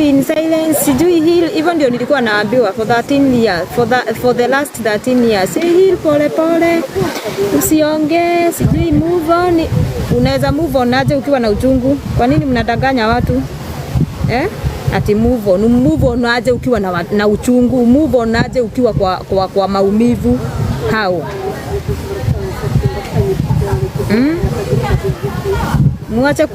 in silence, sijui heal. Hivyo ndio nilikuwa naambiwa for 13 years, for the last 13 years. Heal pole pole, usiongee, sijui move on. Unaweza move on aje ukiwa na uchungu? Kwa nini mnadanganya watu? Ati move on aje ukiwa na uchungu? Move on aje ukiwa kwa maumivu? How? Muache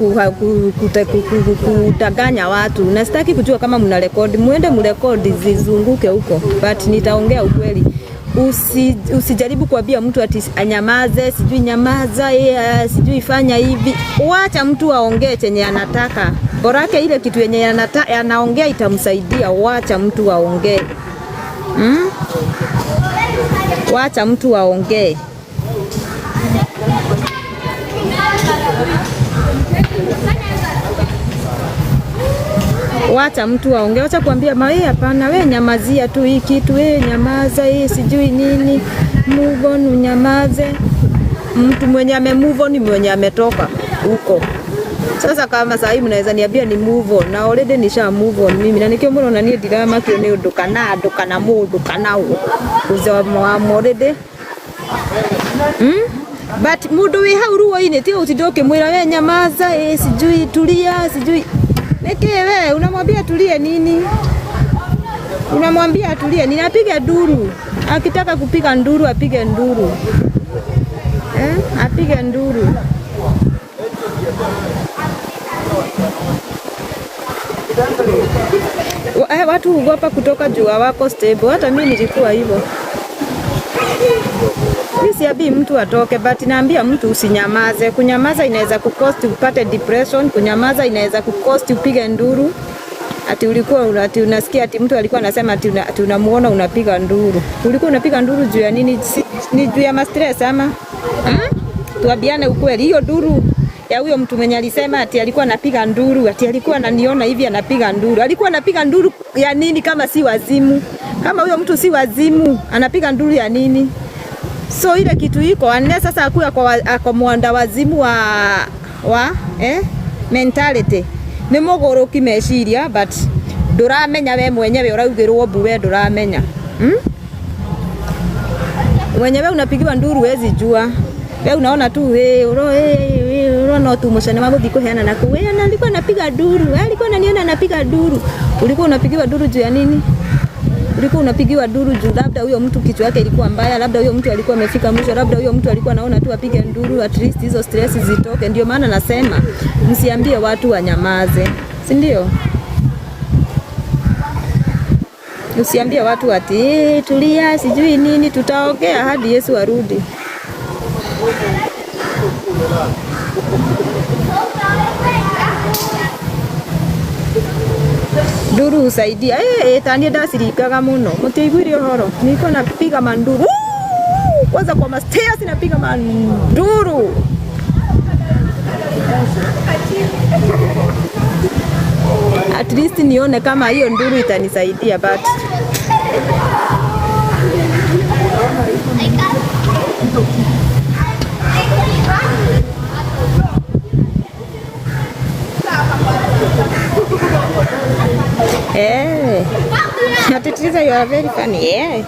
kudanganya watu. Nasitaki kujua kama mna record. Muende mrekodi zizunguke huko. But nitaongea ukweli. Usijaribu kuambia mtu ati anyamaze, sijui nyamaza, sijui fanya hivi. Wacha mtu aongee chenye anataka. Borake ile kitu yenye anaongea itamsaidia. Wacha mtu aongee. Wacha mtu aongee. Wacha mtu aongee. Wacha kuambia hapana, wewe nyamazia tu hii kitu, wewe nyamaza, sijui nini. Move on, unyamaze. Mtu mwenye move on ni mwenye ametoka huko. Sasa kama sasa hivi mnaweza niambia ni move on, na already nisha move on mimi. Na nikio mbona ni drama kio ni ndukana mundu kana uzo already. But mundu we hauruo ine tio utidoke mwira wewe nyamaza, sijui tulia, sijui wewe unamwambia tulie nini? Unamwambia tulie, ninapiga nduru. Akitaka kupiga nduru apige nduru. Apige nduru. Watu huogopa kutoka juu wako stable. Hata mimi nilikuwa hivyo. Mimi siambii mtu atoke, but naambia mtu usinyamaze. Kunyamaza inaweza kukosti upate depression, kunyamaza inaweza kukosti upige nduru. Ati ulikuwa unasikia ati mtu alikuwa anasema ati unamuona unapiga nduru. Ulikuwa unapiga nduru juu ya nini? Ni juu ya stress ama? Tuambiane ukweli, hiyo nduru ya huyo mtu mwenye alisema ati alikuwa anapiga nduru, ati alikuwa ananiona hivi anapiga nduru. Alikuwa anapiga nduru ya nini kama si wazimu? Kama huyo mtu si wazimu, anapiga nduru ya nini? So ile kitu iko ane sasa akuya kwa mwanda wazimu wa mentality. Ni mogoroki meciria, but nduramenya we mwenyewe uraugirwo buwe nduramenya. Mwenyewe unapigiwa nduru wezi jua. Wewe unaona tu unaona tu mshana wangu diko heana na wewe alikuwa anapiga nduru. Alikuwa ananiona anapiga nduru. Ulikuwa unapigiwa nduru juu ya nini? Ulikuwa unapigiwa nduru juu labda huyo mtu kichwa yake ilikuwa mbaya, labda huyo mtu alikuwa amefika mwisho, labda huyo mtu alikuwa anaona tu apige nduru, at least hizo stress zitoke. Ndio maana nasema msiambie watu wanyamaze, si ndio? Usiambie watu ati tulia, sijui nini, tutaongea hadi Yesu arudi. Nduru usaidia. Tani ndasirikaga muno. Mutiiguire horo. Niko napiga manduru. Kwanza kwa stairs napiga manduru. At least nione kama hiyo nduru itanisaidia, but natitiza you are very funny.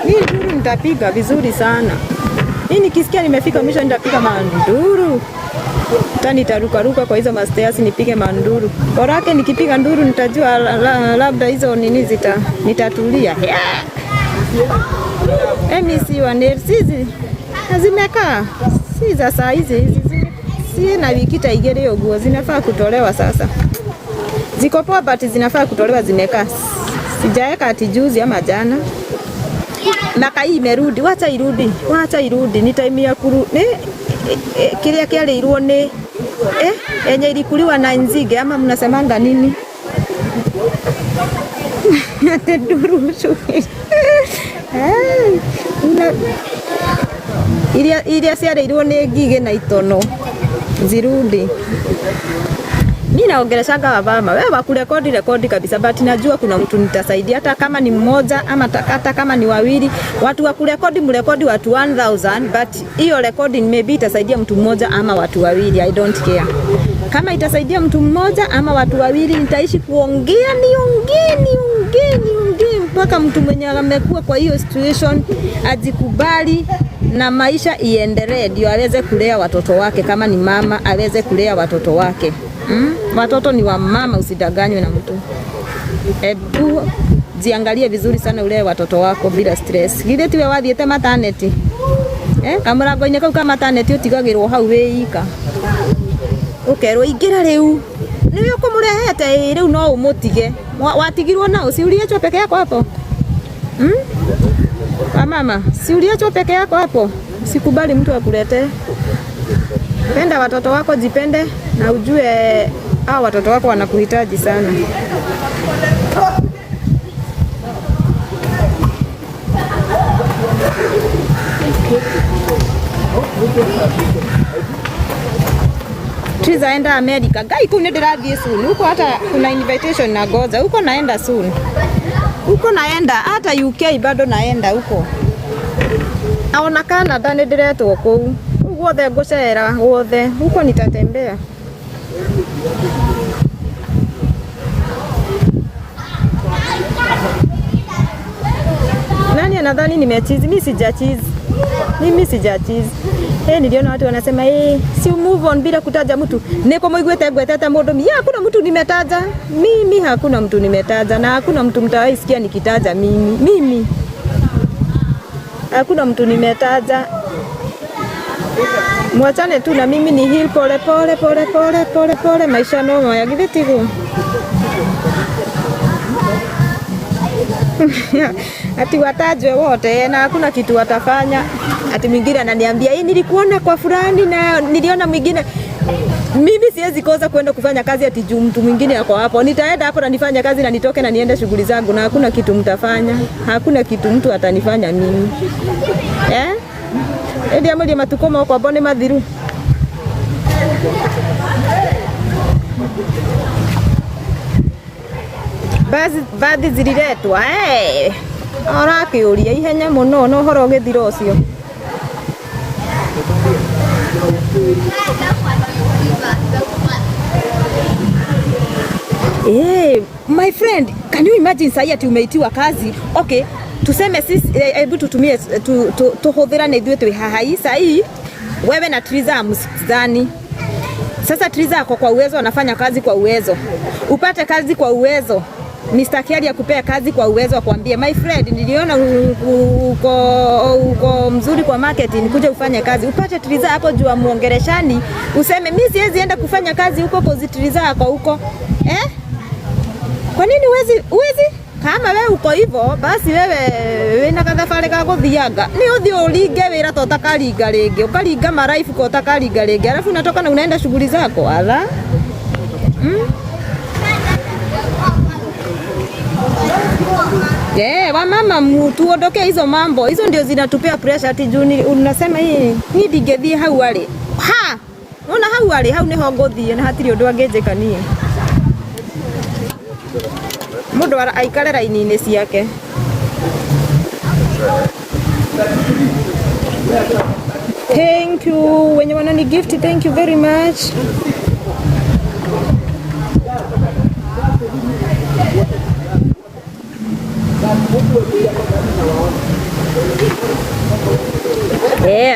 Mimi nduru nitapiga vizuri sana. Mimi nikisikia nimefika mwisho nitapiga manduru. Tani nitaruka kwa hizo stairs nipige manduru. Borake nikipiga nduru nitajua labda hizo nini nitatulia. Si wanesizi zimekaa. Si za saa hizi. Si na wiki taigere yoguo zinafaa kutolewa sasa. Ziko poa but zinafaa kutolewa zimekaa. Sijaeka ati juzi ama jana. Maka hii imerudi, wacha irudi. Ni time ya kilia kiale iruone. Enye ilikuliwa na nzige ama mnasemanga nini? Ate nduru shuki. Iria ciare iruone ngige na itono. Zirudi. Mimi naongeleshaga mama, wewe wakurekodi kabisa, but najua kuna mtu nitasaidia, hata kama ni mmoja ama hata kama ni wawili, watu wakurekodi mrekodi watu 1000, but hiyo recording maybe itasaidia mtu mmoja ama watu wawili, I don't care. Kama itasaidia mtu mmoja ama watu wawili, nitaishi kuongea niongee mpaka mtu mwenye amekuwa kwa hiyo situation ajikubali na maisha iendelee, ndio aweze kulea watoto wake. Kama ni mama aweze kulea watoto wake. Watoto ni wa mama, usidanganywe na mtu. Ebu jiangalie vizuri sana, ulee watoto wako bila stress. Githĩ tiwe wathiĩte maternity kamurango-inĩ kau ka maternity ũtigagĩrwo hau wĩika, ũkerwo ingĩra rĩu nĩwe ũkũmũrehete, rĩu no ũmũtige. Watigirwo nao, si uliachwa peke yako hapo? Mama, si uliachwa peke yako hapo? Sikubali mtu akulete. Penda watoto wako, jipende na ujue hao watoto wako wanakuhitaji sana. Triza enda America. Gai kune ndĩrathiĩ soon. Huko hata kuna invitation na goza. Huko naenda soon. Huko naenda hata UK bado naenda huko. Aona Canada nĩndĩretwo kũu. Guothe ngũcera guothe. Huko nitatembea. Nani anadhani nimechizi? Mimi sijachizi. Mimi sijachizi. Niliona watu wanasema si move on bila kutaja mtu. Niko mwigwete gwetete mundu. Hakuna mtu nimetaja. Mimi hakuna mtu nimetaja na hakuna mtu mtawahi sikia nikitaja mimi. Mimi hakuna mtu nimetaja. Mwachane tu na mimi, ni heal pole maisha noma ya githitigu. Ati watajwe wote na hakuna kitu watafanya. Ati mwingine ananiambia nilikuona kwa fulani na niliona mwingine. Mimi siwezi kosa kwenda kufanya kazi ati juu mtu mwingine yako hapo. Nitaenda hapo na nifanye kazi na nitoke na niende shughuli zangu, na hakuna kitu mtafanya. Hakuna kitu mtu atanifanya mimi. Ndio mwili matukoma kwa bone madhiru. Bathi ziriretwa arakiuria ihenya muno no horo githiro ucio. My friend, can you imagine sasa ati umeitiwa kazi? Okay, tuseme sisi hebu tutumie tuhudhira na ithuĩ twĩ haha sasa hii wewe na Triza msikizani. Sasa Triza ako kwa uwezo, anafanya kazi kwa uwezo. Upate kazi kwa uwezo. Mr. Kiari akupea kazi kwa uwezo, akwambie my friend, niliona uko mzuri kwa marketing, kuja ufanye kazi. Upate Triza hapo juu muongereshani, useme mimi siwezi enda kufanya kazi huko kwa Triza yako huko. Kwa nini uwezi? Kama wewe uko hivyo, basi wewe wina kathabari ka guthianga. Ni uthi ulinge wira to utakaringa ringi, ukaringa maraifu ko utakaringa ringi. Alafu unatoka na unaenda shughuli zako. Ala. Wa mama tuondoke hizo mambo. Hizo ndio zinatupea pressure ati juni unasema ni ndingethie hau ari. Ona hau ari, hau niho nguthie na hatiri undu angejekanie. Mundu aikare raini-inĩ ciake. Thank you. When you want any gift, thank you very much.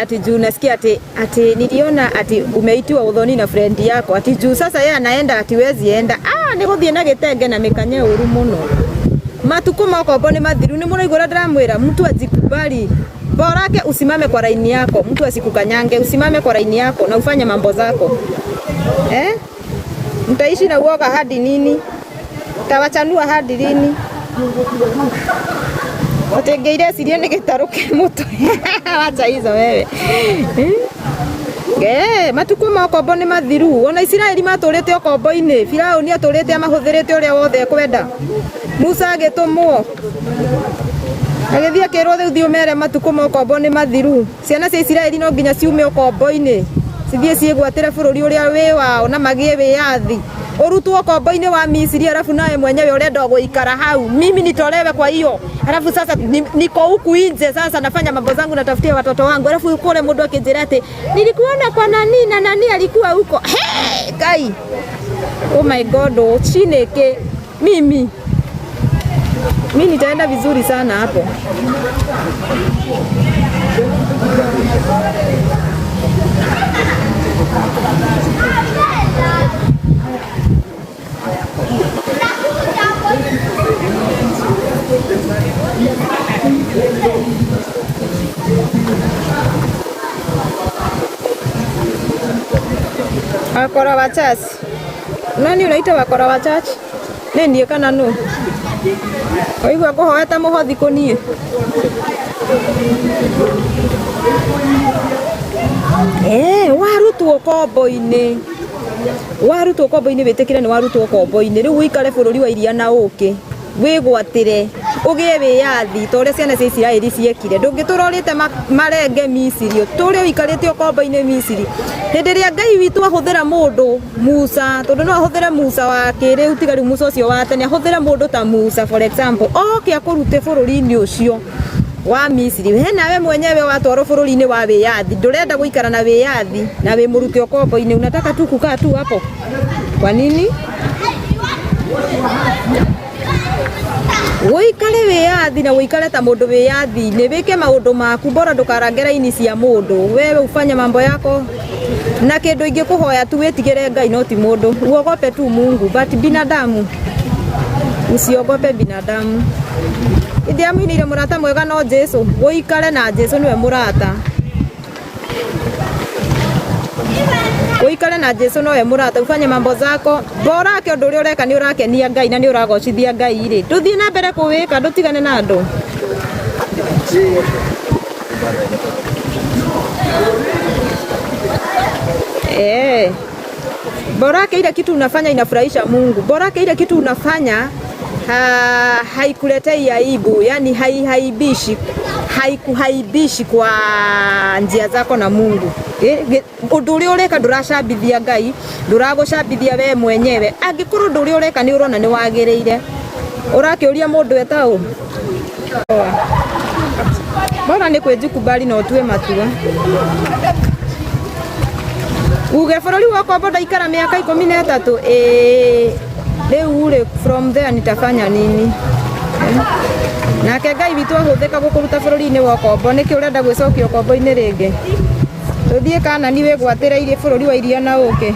Ati juu nasikia ati niliona ati umeitiwa udhoni na friend yako ati juu sasa yeye anaenda ati wezi enda. Niguthie na gitenge na mikanye uru muno. Matukuma kwa bone madhiru ni muraigura ndamwira mtu ajikubali. Borake usimame kwa raini yako, mtu asikukanyange, usimame kwa raini yako na ufanye mambo zako. Mtaishi na uoga hadi nini? Tawachanua hadi lini? Otengeire siria ni gitaruke mutwe. Acha hizo wewe. Matukuma okombo ni mathiru. Ona Israeli maturite okombo-ini. Firauni aturite amahuthirite uria wothe kwenda. Musa agitumwo. Agithia akirwo thiu thiu mere matukuma okombo ni mathiru. Ciana cia Israeli no nginya ciume okombo-ini. Cithie ciigwatire bururi uria wi wao na magie wiathi. urutwo kombo-ini wa Misri alafu nawe mwenyewe urenda guikara hau. Mimi nitolewe kwa hiyo. Alafu sasa niko huku nje sasa nafanya mambo zangu natafutia watoto wangu. Alafu kule mundu akijira ati nilikuona kwa nani na nani alikuwa huko. Hey, Kai. Oh my God, Chineke. Mimi nitaenda vizuri sana hapo. Wakora wa church. Nani unaita wakora wa church? Nendie kana no. Oigwa kuhoeta muhothi kunie. Warutwo kombo-ini. Warutwo kombo-ini witikire ni warutwo kombo-ini. Riu uikare bururi wa iria na uki. Wigwatire ugie wiyathi tore ciana cia Isiraeli ciekire ndungiturorite marenge Misiri tore uikarite kombo-ini Misiri hindi ria Ngai witu ahuthira mundu Musa tondu no ahuthire Musa wa kiriu tigari Musa ucio wa tene ahuthire mundu ta Musa for example oke akurute bururi-ini ucio wa Misiri we nawe mwenyewe watwaro bururi-ini wa wiyathi ndurenda guikara na wiyathi na we murute kombo-ini unataka tu kukaa tu hapo kwa nini Uikare wiyathi na uikare ta mundu wiyathi ni wike maundu maku bora ndukarangera ini cia mundu wewe ufanye mambo yako na kindu ingikuhoya tu witigire Ngai no ti mundu uogope tu Mungu but binadamu usiogope binadamu Idiaminire murata mwega no Jesu uikare na Jesu niwe murata Uikare na Jesu nowe murata ufanye mambo zako bora ke undu uri ureka ni urakenia Ngai na ni uragocithia Ngai ri tuthie na mbere kuwika ndutigane na andu bora ke ile kitu unafanya inafurahisha Mungu bora ke ile kitu unafanya haikuletei aibu yani haikuhaibishi kwa njia zako na Mungu undu uri ureka nduracambithia Ngai nduragucambithia we mwenyewe angikorwo undu uri ureka ni urona ni wagiriire urakiuria mundu etao bora ni kwijikubali na utue matua uge bururi wa kombo ndaikara miaka 13 riu uri from there nitafanya nini nake Ngai witu ahuthika gukuruta bururi-ini wa kombo niki urenda gwicokio kombo-ini ringi tuthie kana ni wigwatire iri bururi wa iria na uke